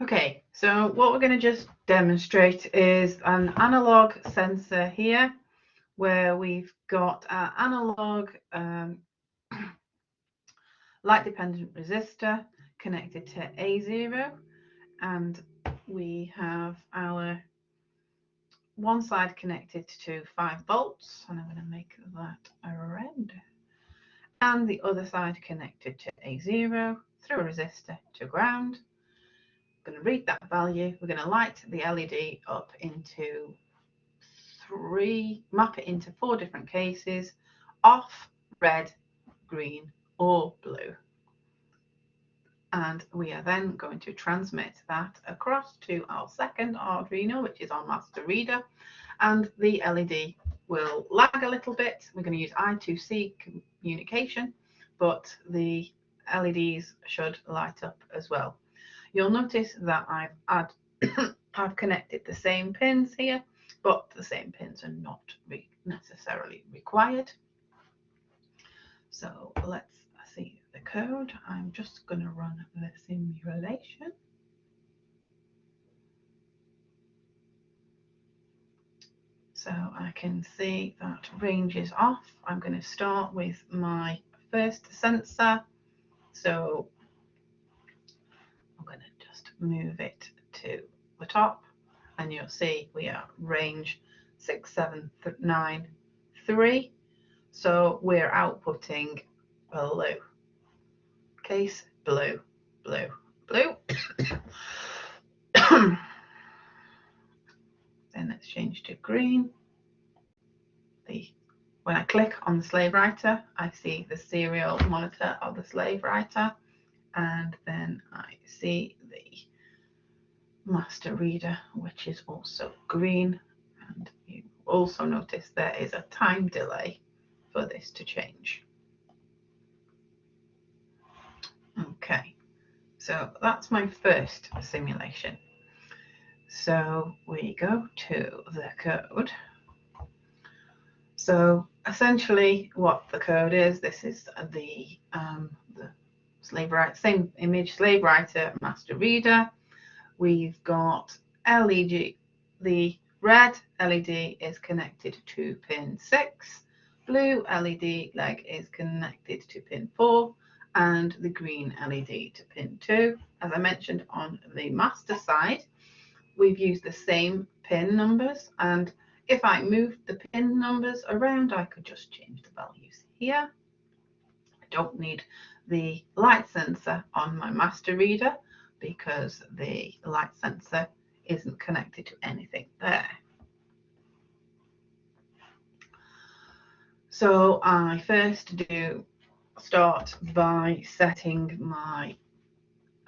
Okay, so what we're going to just demonstrate is an analog sensor here, where we've got our analog light dependent resistor connected to A0, and we have our one side connected to 5 volts, and I'm going to make that a red, and the other side connected to A0 through a resistor to ground. We're going to read that value. We're going to light the LED up into map it into 4 different cases: off, red, green, or blue. And we are then going to transmit that across to our second Arduino, which is our master reader, and the LED will lag a little bit. We're going to use I2C communication, but the LEDs should light up as well. You'll notice that I've connected the same pins here, but the same pins are not necessarily required. So let's see the code. I'm just going to run the simulation. So I can see that range is off. I'm going to start with my first sensor. So I'm going to just move it to the top, and you'll see we are range 6793. So we're outputting blue. Case blue, blue, blue. Then let's change to green. When I click on the slave writer, I see the serial monitor of the slave writer, and then I see the master reader, which is also green. And you also notice there is a time delay for this to change. Okay, so that's my first simulation. So we go to the code. So essentially what the code is, this is the slave writer, same image, slave writer, master reader. We've got LED, the red LED is connected to pin 6, blue LED leg is connected to pin 4, and the green LED to pin 2. As I mentioned, on the master side, we've used the same pin numbers, and if I moved the pin numbers around, I could just change the values here. I don't need the light sensor on my master reader because the light sensor isn't connected to anything there. So I first start by setting my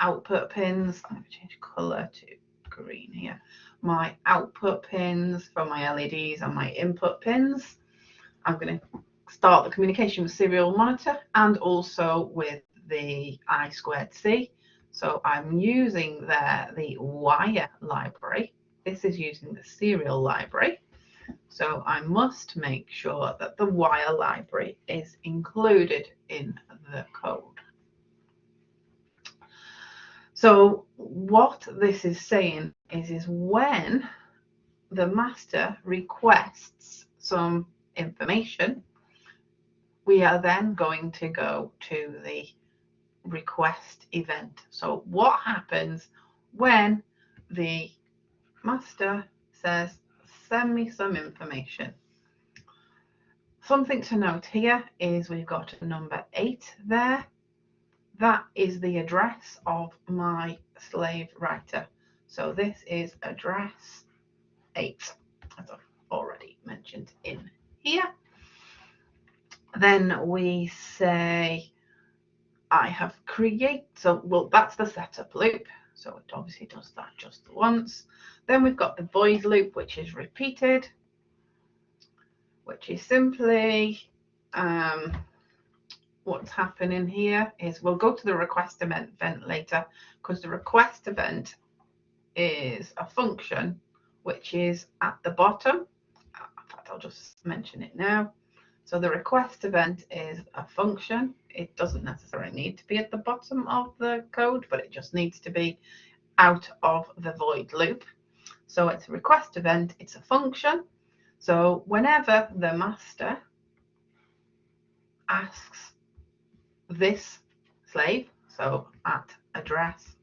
output pins. I'm going to change colour to green here. My output pins for my LEDs and my input pins. I'm going to start the communication with serial monitor and also with the I2C. So I'm using there the wire library. This is using the serial library. So I must make sure that the wire library is included in the code. So what this is saying is when the master requests some information, we are then going to go to the request event. So what happens when the master says, send me some information? Something to note here is we've got a number 8 there. That is the address of my slave writer. So this is address 8, as I've already mentioned in here. Then we say I have created, so well, that's the setup loop. So it obviously does that just once. Then we've got the void loop, which is repeated, which is simply what's happening here is we'll go to the request event later, because the request event is a function which is at the bottom. In fact, I'll just mention it now. So the request event is a function. It doesn't necessarily need to be at the bottom of the code, but it just needs to be out of the void loop. So it's a request event, it's a function. So whenever the master asks this slave, so at address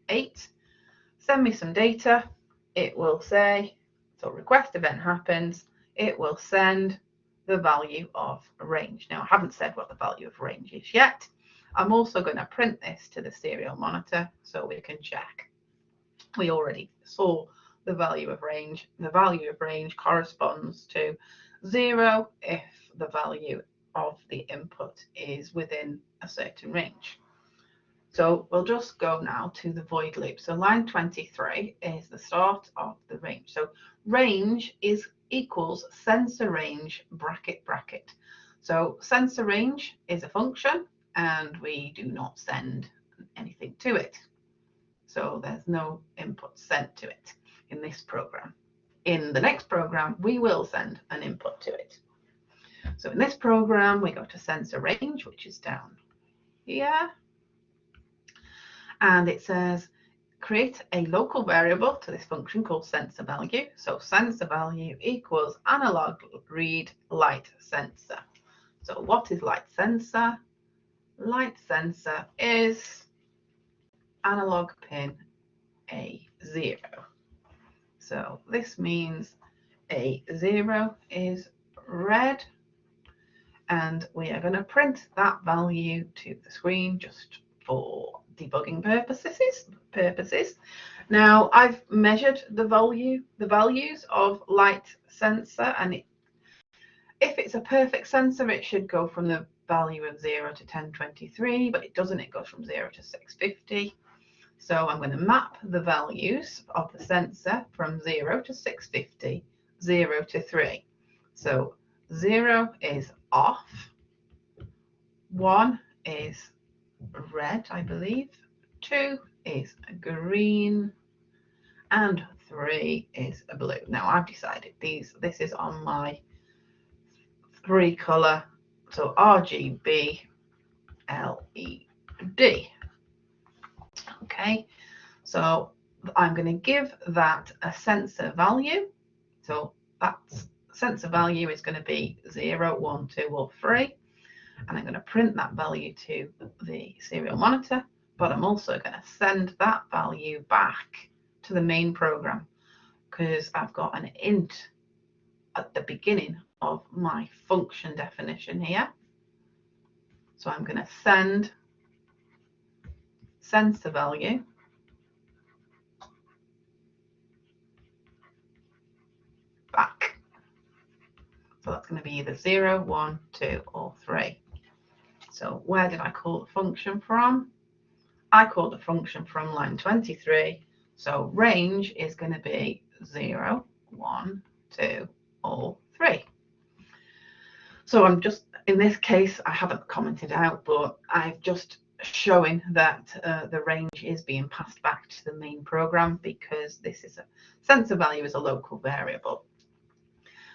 8, send me some data, it will say, so request event happens, it will send the value of range. Now, I haven't said what the value of range is yet. I'm also going to print this to the serial monitor so we can check. We already saw the value of range. The value of range corresponds to 0 if the value of the input is within a certain range. So we'll just go now to the void loop. So line 23 is the start of the range. So range is equals sensor range bracket bracket. So sensor range is a function and we do not send anything to it. So there's no input sent to it in this program. In the next program, we will send an input to it. So in this program, we go to sensor range, which is down here. And it says, create a local variable to this function called sensor value. So sensor value equals analog read light sensor. So what is light sensor? Light sensor is analog pin A0. So this means A0 is red, and we are going to print that value to the screen just for debugging purposes. Now I've measured the values of light sensor, and if it's a perfect sensor, it should go from the value of 0 to 1023, but it doesn't. It goes from 0 to 650. So I'm going to map the values of the sensor from 0 to 650, 0 to 3. So 0 is off, 1 is red, I believe, 2 is green, and 3 is blue. Now I've decided this is on my 3 color, so RGB LED. Okay, so I'm going to give that a sensor value. So that sensor value is going to be 0, 1, 2, or 3. And I'm going to print that value to the serial monitor, but I'm also going to send that value back to the main program because I've got an int at the beginning of my function definition here. So I'm going to send sensor value back. So that's going to be either 0, 1, 2, or 3. So where did I call the function from? I called the function from line 23. So range is going to be 0, 1, 2, or 3. So I'm just, in this case, I haven't commented out, but I've just showing that the range is being passed back to the main program because this is a sensor value is a local variable.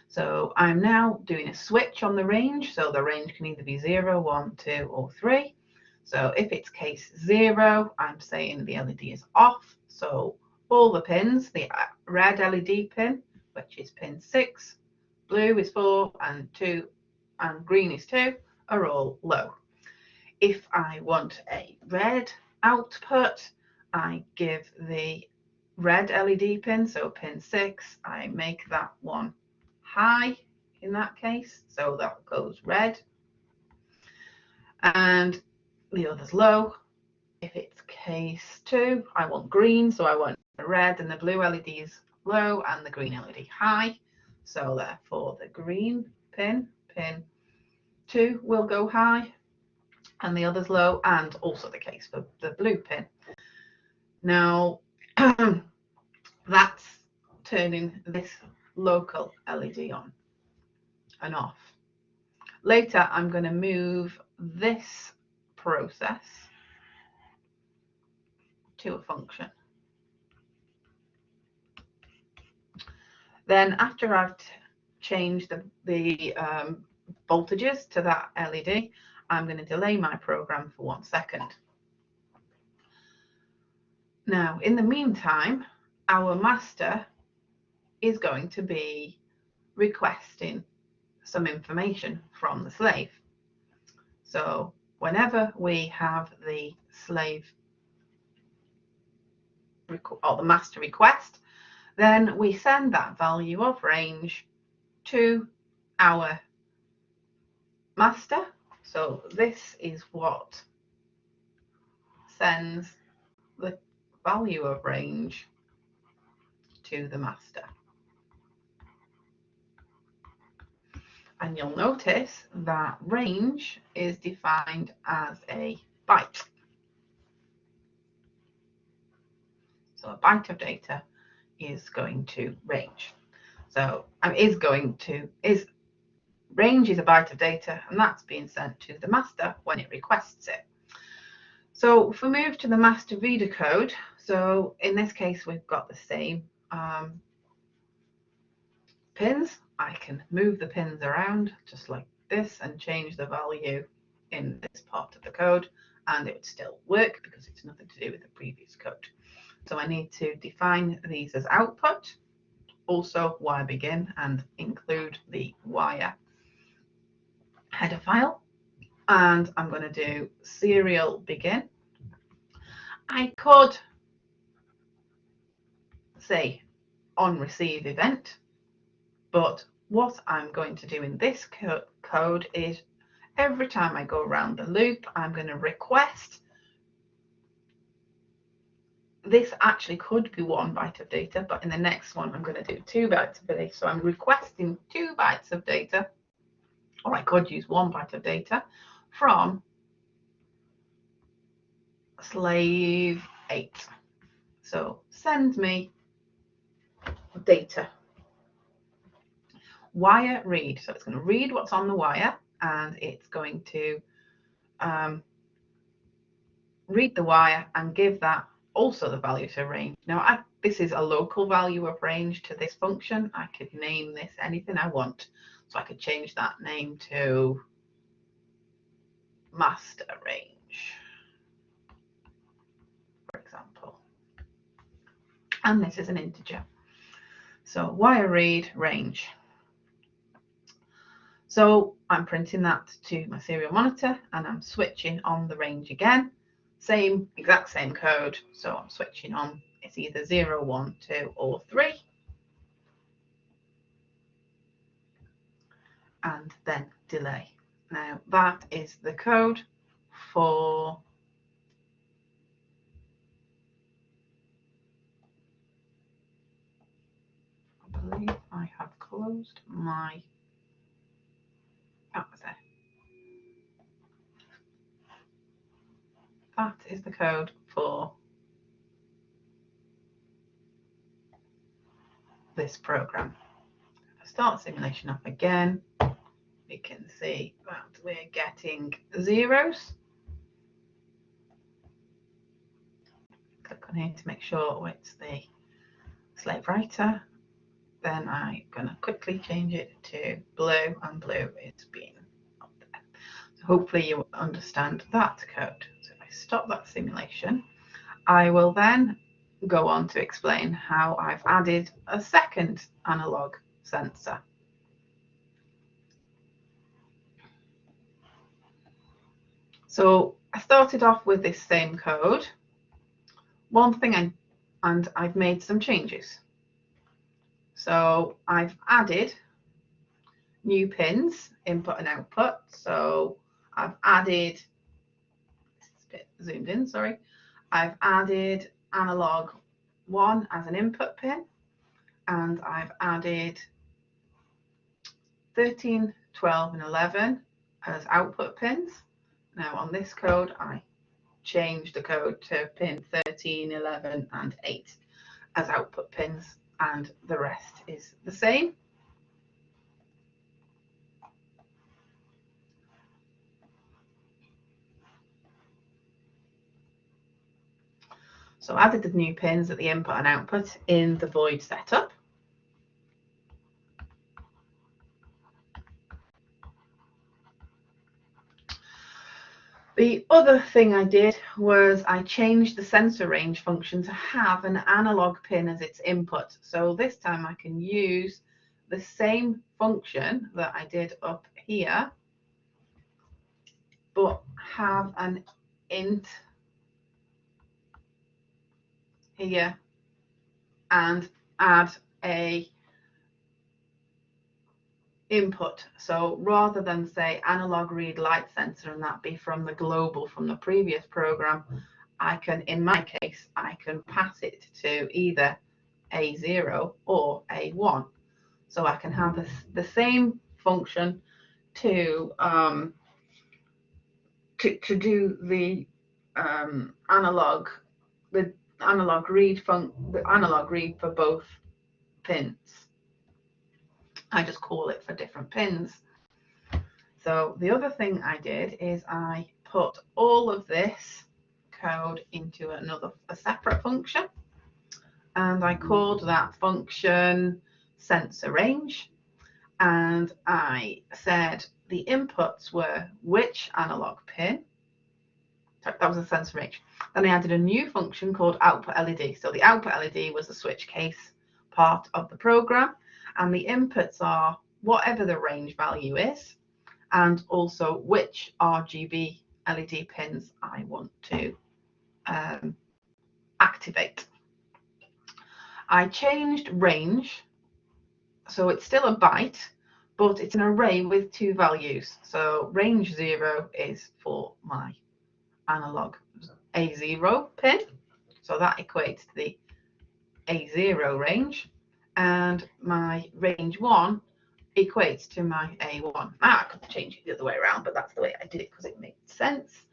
So I'm now doing a switch on the range. So the range can either be 0, 1, 2, or 3. So if it's case 0, I'm saying the LED is off. So all the pins, the red LED pin, which is pin 6, blue is 4, and 2, and green is 2, are all low. If I want a red output, I give the red LED pin, so pin 6, I make that one high in that case, so that goes red, and the other's low. If it's case 2, I want green, so I want the red and the blue LEDs low and the green LED high, so therefore the green pin 2 will go high and the others low, and also the case for the blue pin. Now that's turning this local LED on and off. Later I'm going to move this process to a function. Then after I've changed the voltages to that LED, I'm going to delay my program for 1 second. Now, in the meantime, our master is going to be requesting some information from the slave. So whenever we have the slave or the master request, then we send that value of range to our master. So this is what sends the value of range to the master. And you'll notice that range is defined as a byte. So a byte of data is going to range. So range is a byte of data, and that's being sent to the master when it requests it. So if we move to the master reader code, so in this case we've got the same pins. I can move the pins around just like this and change the value in this part of the code, and it would still work because it's nothing to do with the previous code. So I need to define these as output, also wire begin, and include the wire header file. And I'm going to do serial begin. I could say on receive event, but what I'm going to do in this code is every time I go around the loop, I'm going to request. This actually could be 1 byte of data, but in the next one I'm going to do 2 bytes of data. So I'm requesting 2 bytes of data, or I could use 1 byte of data from slave 8. So send me data. Wire read. So it's going to read what's on the wire, and it's going to read the wire and give that also the value to range. Now, this is a local value of range to this function. I could name this anything I want. So I could change that name to master range, for example. And this is an integer. So wire read range. So I'm printing that to my serial monitor, and I'm switching on the range again. Exact same code. So I'm switching on, it's either 0, 1, 2, or 3. And then delay. Now that is the code for I believe I have closed my that was it. That is the code for this program. If I start simulation up again, we can see that we're getting zeros. Click on here to make sure it's the slave writer. Then I'm going to quickly change it to blue, and blue is being up there. So hopefully you understand that code. So if I stop that simulation, I will then go on to explain how I've added a second analog sensor. So I started off with this same code. One thing, and I've made some changes. So I've added new pins, input and output. So I've added, this is a bit zoomed in, sorry. I've added analog 1 as an input pin, and I've added 13, 12, and 11 as output pins. Now on this code, I changed the code to pin 13, 11, and 8 as output pins, and the rest is the same. So I added the new pins at the input and output in the void setup. The other thing I did was I changed the sensor range function to have an analog pin as its input. So this time I can use the same function that I did up here, but have an int here and add a input. So rather than say analog read light sensor and that be from the global from the previous program, I can, in my case, I can pass it to either A0 or A1. So I can have the same function to do the analog read for both pins. I just call it for different pins. So the other thing I did is I put all of this code into a separate function, and I called that function sensor range, and I said the inputs were which analog pin. Sorry, that was a sensor range. Then I added a new function called output LED. So the output LED was the switch case part of the program, and the inputs are whatever the range value is, and also which RGB LED pins I want to activate. I changed range, so it's still a byte, but it's an array with two values. So range 0 is for my analog A0 pin, so that equates to the A0 range, and my range 1 equates to my A1. I could change it the other way around, but that's the way I did it because it made sense.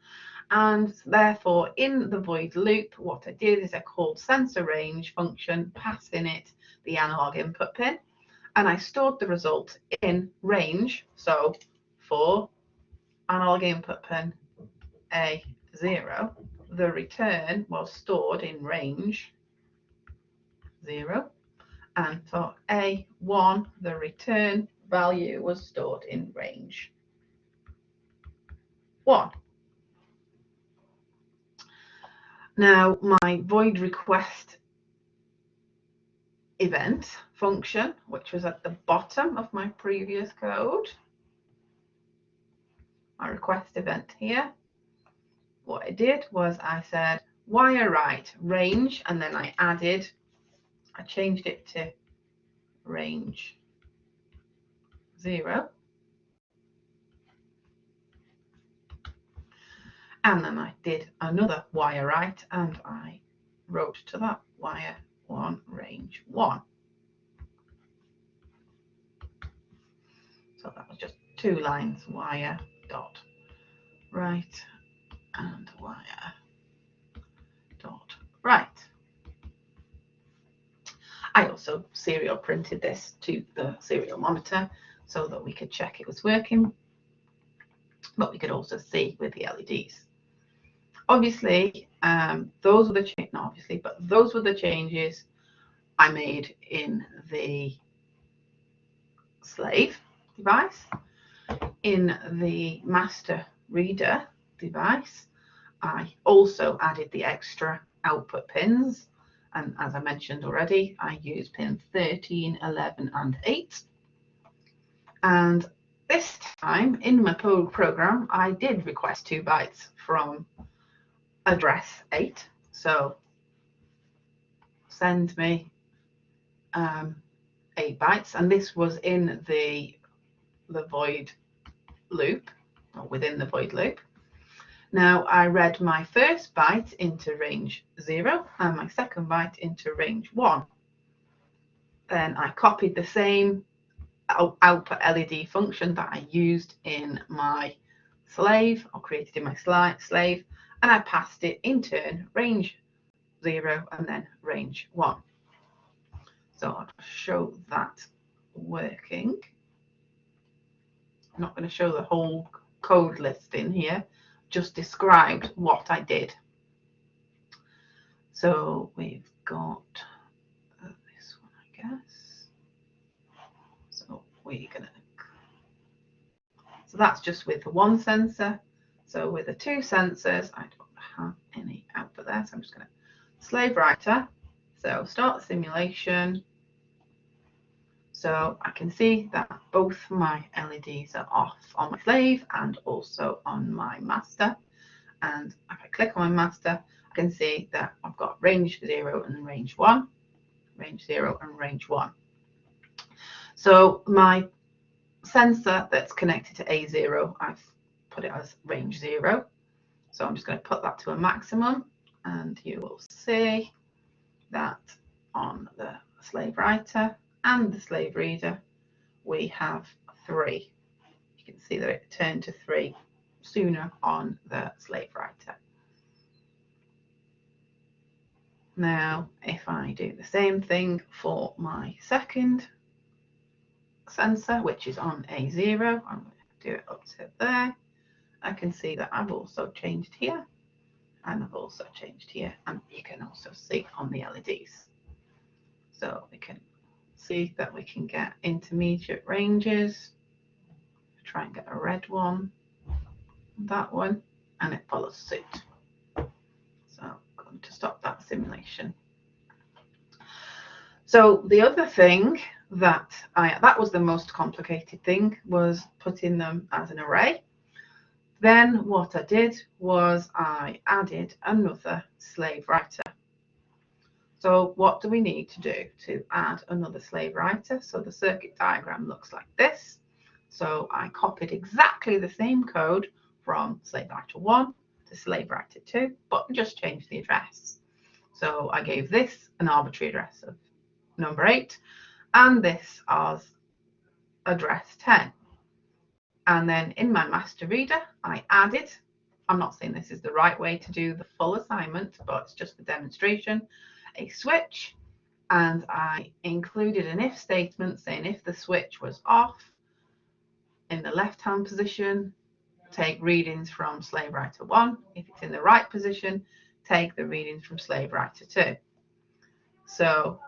And therefore, in the void loop, what I did is I called sensor range function, passing it the analog input pin, and I stored the result in range. So for analog input pin A0, the return was stored in range 0, and for A1, the return value was stored in range 1. Now, my void request event function, which was at the bottom of my previous code, my request event here, what I did was I said wire right range, and then I changed it to range 0. And then I did another wire right, and I wrote to that wire 1 range 1. So that was just 2 lines, wire dot right and wire dot right. I also serial printed this to the serial monitor so that we could check it was working, but we could also see with the LEDs. Obviously, those were the changes I made in the slave device. In the master reader device, I also added the extra output pins, and as I mentioned already, I use pins 13, 11 and 8. And this time in my program, I did request 2 bytes from address 8. So send me 8 bytes, and this was in the void loop, or within the void loop. Now I read my first byte into range 0 and my second byte into range 1. Then I copied the same output LED function that I used in my slave, or created in my slave, and I passed it in turn range 0 and then range 1. So I'll show that working. I'm not going to show the whole code list in here, just described what I did. So we've got this one, I guess. So that's just with the one sensor. So with the two sensors, I don't have any output there, so I'm just going to slave writer. So start the simulation. So I can see that both my LEDs are off on my slave and also on my master. And if I click on my master, I can see that I've got range 0 and range 1, range 0 and range 1. So my sensor that's connected to A0, I've put it as range 0. So I'm just going to put that to a maximum, and you will see that on the slave writer and the slave reader we have 3. You can see that it turned to 3 sooner on the slave writer. Now if I do the same thing for my second sensor, which is on A0, I'm going to do it up to there. I can see that I've also changed here, and I've also changed here, and you can also see on the LEDs. So we can see that we can get intermediate ranges. Try and get a red one, that one, and it follows suit. So I'm going to stop that simulation. So the other thing that was the most complicated thing, was putting them as an array. Then what I did was I added another slave writer. So what do we need to do to add another slave writer? So the circuit diagram looks like this. So I copied exactly the same code from slave writer 1 to slave writer 2, but just changed the address. So I gave this an arbitrary address of number 8 and this as address 10. And then in my master reader, I added, I'm not saying this is the right way to do the full assignment, but it's just for demonstration, a switch, and I included an if statement saying if the switch was off in the left-hand position, take readings from slave writer 1. If it's in the right position, take the readings from slave writer 2. So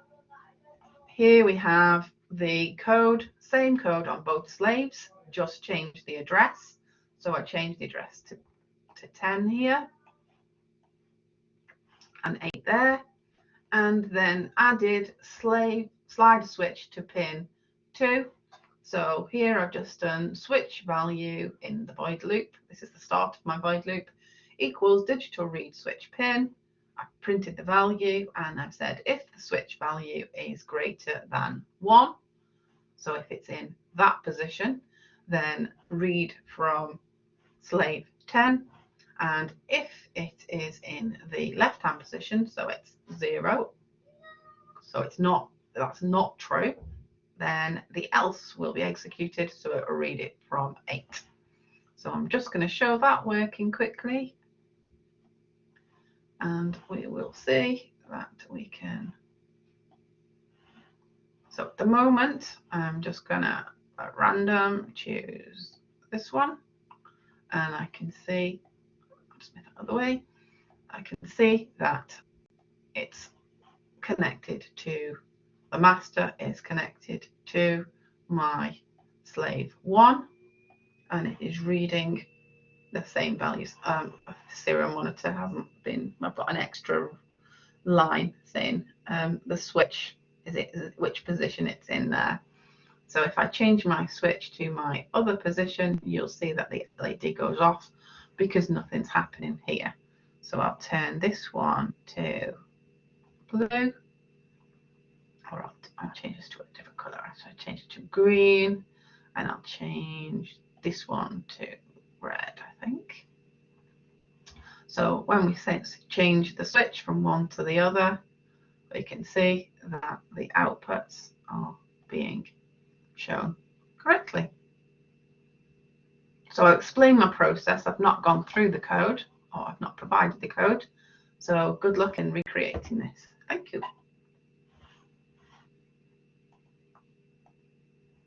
here we have the code, same code on both slaves, just changed the address. So I changed the address to 10 here and 8 there, and then added slider switch to pin 2. So here I've just done switch value in the void loop. This is the start of my void loop, equals digital read switch pin. I've printed the value and I've said if the switch value is greater than 1, so if it's in that position, then read from slave 10. And if it is in the left-hand position, so it's 0, so it's not, that's not true, then the else will be executed, so it will read it from 8. So I'm just going to show that working quickly, and we will see that we can. So at the moment, I'm just going to at random choose this one, and I can see, I'll just move that out of the way, I can see that it's connected to, the master is connected to my slave 1, and it is reading the same values. The serial monitor hasn't been, I've got an extra line saying the switch, which position it's in there. So if I change my switch to my other position, you'll see that the LED goes off because nothing's happening here. So I'll turn this one to blue, or I'll change this to a different color. So I change it to green, and I'll change this one to red, I think. So when we change the switch from one to the other, we can see that the outputs are being shown correctly. So I'll explain my process. I've not gone through the code, or I've not provided the code. So good luck in recreating this. Thank you.